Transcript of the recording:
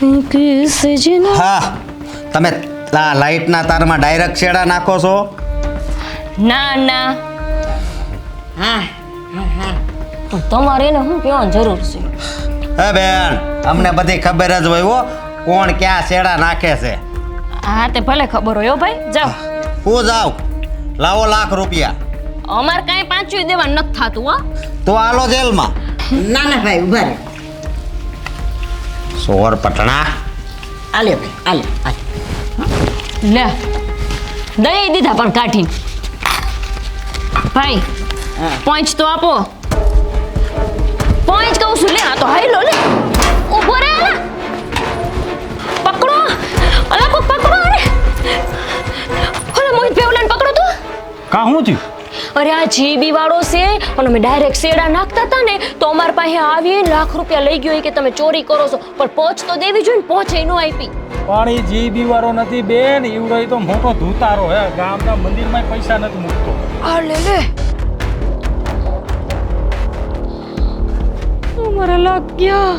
હા, તમે લાઈટના તારમાં ડાયરેક્ટ છેડા નાખો છો? ના ના, હા પણ તમારે એને શું કહેવાની જરૂર છે? હે બેન, અમને બધી ખબર જ હોય હો, કોણ ક્યાં છેડા નાખે છે. હા તે ભલે ખબર હોય હો ભાઈ, જાઓ. હું જાઉં, લાવો ₹1,00,000. અમારે કાંઈ પાંચું દેવા નથી થતું હો. તો આલો જેલમાં. ના ના ભાઈ ઉભા રહે. સોર પટણા. આલે ભાઈ આલે. લે દઈ દીધા પણ કાઢીને. ભાઈ હા. પોઈન્ટ તો આપો. પોઈન્ટ કહું છું, લે આ તો હાઈલો લે. ઊભો રહે ને. પકડો. અલા કોક પકડો ને. ઓલા મોહિત પેવલાને પકડો તો. કા હું થયું? અરે આ જીબી વાળો છે અને અમે ડાયરેક્ટ શેડા નાખતા હતા ને તો અમાર પાસે આવી ₹1,00,000 લઈ ગયો કે તમે ચોરી કરો છો, પણ પહોંચ તો દેવી જોઈએ ને, પહોંચે નો આપી. પણ એ જીબી વાળો નથી બેન, ઈવડો તો મોટો ધૂતારો હે, ગામના મંદિરમાં પૈસા નથી મૂકતો. આ લે લે. અમારે લાગ્યા.